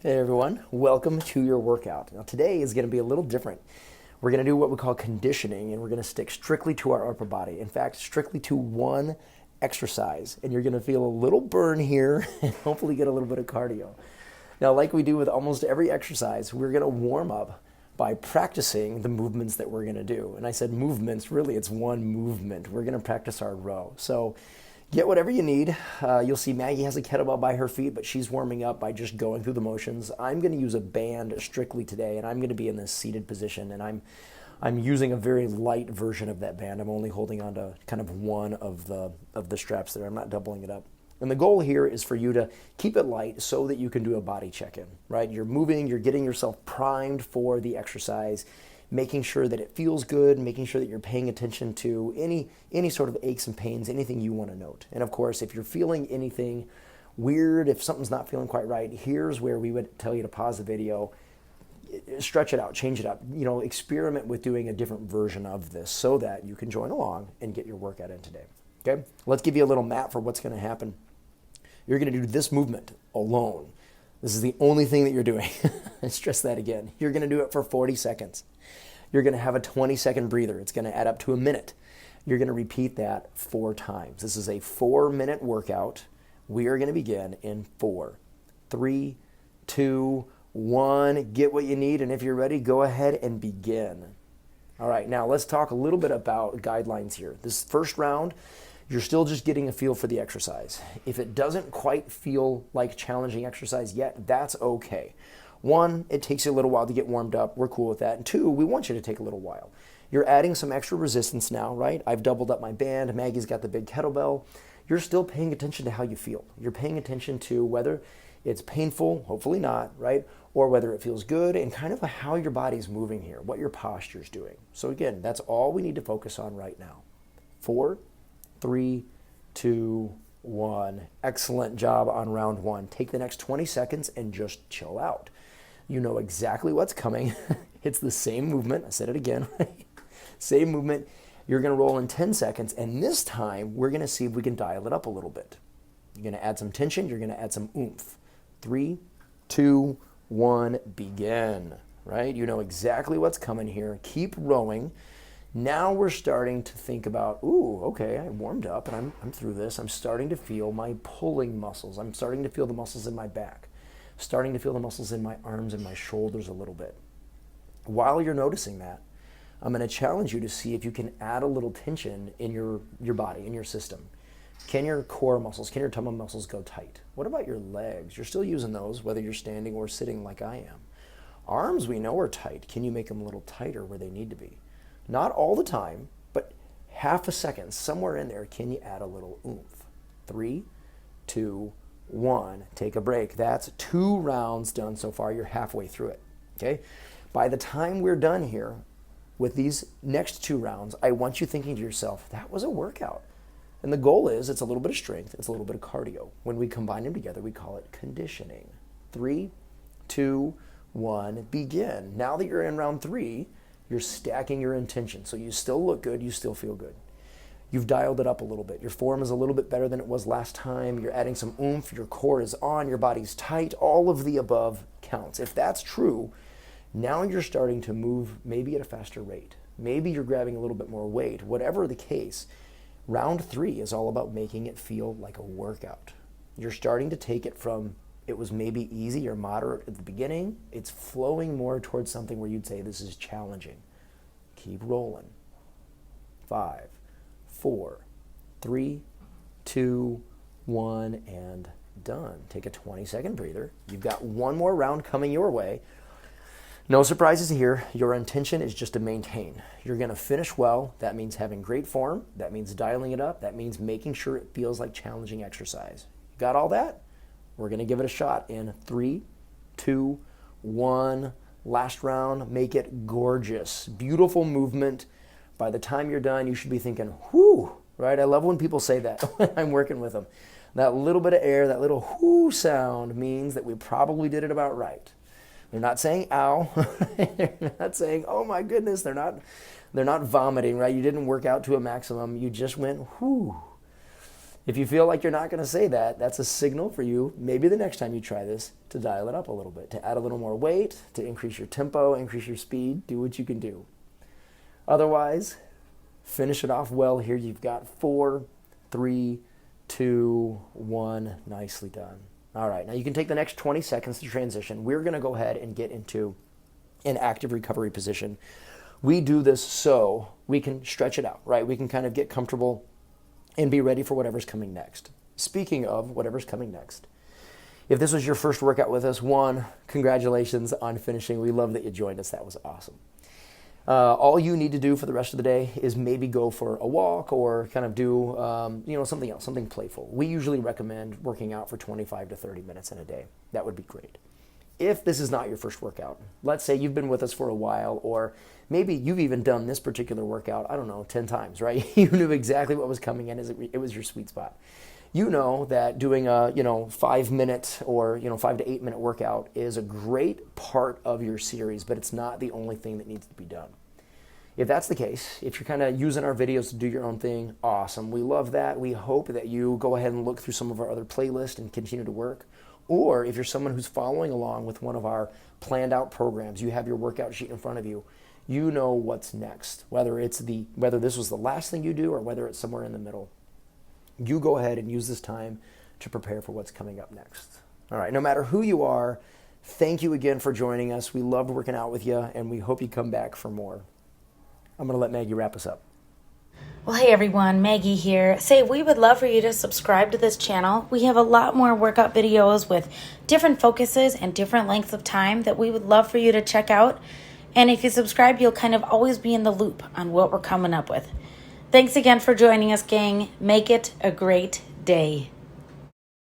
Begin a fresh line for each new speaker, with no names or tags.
Hey everyone, welcome to your workout. Now today is going to be a little different. We're going to do what we call conditioning, and we're going to stick strictly to our upper body. In fact, strictly to one exercise, and you're going to feel a little burn here and hopefully get a little bit of cardio. Now, like we do with almost every exercise, we're going to warm up by practicing the movements that we're going to do. And I said movements, really it's one movement. We're going to practice our row. So get whatever you need. You'll see Maggie has a kettlebell by her feet, but she's warming up by just going through the motions. I'm going to use a band strictly today, and I'm going to be in this seated position, and I'm using a very light version of that band. I'm only holding on to kind of one of the straps there. I'm not doubling it up. And the goal here is for you to keep it light so that you can do a body check-in, right? You're moving, you're getting yourself primed for the exercise, making sure that it feels good, making sure that you're paying attention to any sort of aches and pains, anything you want to note. And of course, if you're feeling anything weird, if something's not feeling quite right, here's where we would tell you to pause the video, stretch it out, change it up, experiment with doing a different version of this so that you can join along and get your workout in today. Okay? Let's give you a little map for what's going to happen. You're going to do this movement alone. This is the only thing that you're doing. I stress that again. You're going to do it for 40 seconds. You're going to have a 20-second breather. It's going to add up to a minute. You're going to repeat that 4 times. This is a 4-minute workout. We are going to begin in 4, 3, 2, 1. Get what you need, and if you're ready, go ahead and begin. All right, now let's talk a little bit about guidelines here. This first round, you're still just getting a feel for the exercise. If it doesn't quite feel like challenging exercise yet, that's okay. 1, it takes you a little while to get warmed up. We're cool with that. And 2, we want you to take a little while. You're adding some extra resistance now, right? I've doubled up my band. Maggie's got the big kettlebell. You're still paying attention to how you feel. You're paying attention to whether it's painful, hopefully not, right? Or whether it feels good and kind of how your body's moving here, what your posture's doing. So again, that's all we need to focus on right now. 4, 3, 2, 1. Excellent job on round 1. Take the next 20 seconds and just chill out. You know exactly what's coming. It's the same movement. I said it again. Same movement. You're going to roll in 10 seconds, and this time we're going to see if we can dial it up a little bit. You're going to add some tension. You're going to add some oomph. 3, 2, 1, begin. Right? You know exactly what's coming here. Keep rowing. Now we're starting to think about, ooh, okay, I warmed up and I'm through this. I'm starting to feel my pulling muscles. I'm starting to feel the muscles in my back. Starting to feel the muscles in my arms and my shoulders a little bit. While you're noticing that, I'm going to challenge you to see if you can add a little tension in your body, in your system. Can your core muscles, can your tummy muscles go tight? What about your legs? You're still using those, whether you're standing or sitting like I am. Arms we know are tight. Can you make them a little tighter where they need to be? Not all the time, but half a second, somewhere in there, can you add a little oomph? 3, 2, 1. Take a break. That's 2 rounds done so far. You're halfway through it. Okay? By the time we're done here with these next 2 rounds, I want you thinking to yourself, that was a workout. And the goal is it's a little bit of strength, it's a little bit of cardio. When we combine them together, we call it conditioning. 3, 2, 1, begin. Now that you're in round 3, you're stacking your intention. So you still look good, you still feel good. You've dialed it up a little bit. Your form is a little bit better than it was last time. You're adding some oomph. Your core is on. Your body's tight. All of the above counts. If that's true, now you're starting to move maybe at a faster rate. Maybe you're grabbing a little bit more weight. Whatever the case, round 3 is all about making it feel like a workout. You're starting to take it from it was maybe easy or moderate at the beginning. It's flowing more towards something where you'd say this is challenging. Keep rolling. 5, 4, 3, 2, 1, and done. Take a 20-second breather. You've got one more round coming your way. No surprises here. Your intention is just to maintain. You're going to finish well. That means having great form. That means dialing it up. That means making sure it feels like challenging exercise. Got all that? We're going to give it a shot in 3, 2, 1. Last round. Make it gorgeous. Beautiful movement. By the time you're done, you should be thinking, whoo, right? I love when people say that when I'm working with them. That little bit of air, that little whoo sound means that we probably did it about right. They're not saying ow. They're not saying, oh my goodness. They're not vomiting, right? You didn't work out to a maximum. You just went whoo. If you feel like you're not going to say that, that's a signal for you, maybe the next time you try this, to dial it up a little bit, to add a little more weight, to increase your tempo, increase your speed, do what you can do. Otherwise, finish it off well here. You've got 4, 3, 2, 1. Nicely done. All right, now you can take the next 20 seconds to transition. We're going to go ahead and get into an active recovery position. We do this so we can stretch it out, right? We can kind of get comfortable and be ready for whatever's coming next. Speaking of whatever's coming next, if this was your first workout with us, one, congratulations on finishing. We love that you joined us. That was awesome. All you need to do for the rest of the day is maybe go for a walk or kind of do something else, something playful. We usually recommend working out for 25 to 30 minutes in a day. That would be great. If this is not your first workout, let's say you've been with us for a while, or maybe you've even done this particular workout, 10 times, right? You knew exactly what was coming in. It was your sweet spot. You know that doing a 5-minute or 5 to 8 minute workout is a great part of your series, but it's not the only thing that needs to be done. If that's the case, if you're kind of using our videos to do your own thing, awesome. We love that. We hope that you go ahead and look through some of our other playlists and continue to work. Or if you're someone who's following along with one of our planned out programs, you have your workout sheet in front of you, you know what's next. Whether this was the last thing you do or whether it's somewhere in the middle, you go ahead and use this time to prepare for what's coming up next. All right, no matter who you are, thank you again for joining us. We loved working out with you, and we hope you come back for more. I'm going to let Maggie wrap us up.
Well, hey everyone, Maggie here. We would love for you to subscribe to this channel. We have a lot more workout videos with different focuses and different lengths of time that we would love for you to check out. And if you subscribe, you'll kind of always be in the loop on what we're coming up with. Thanks again for joining us, gang. Make it a great day.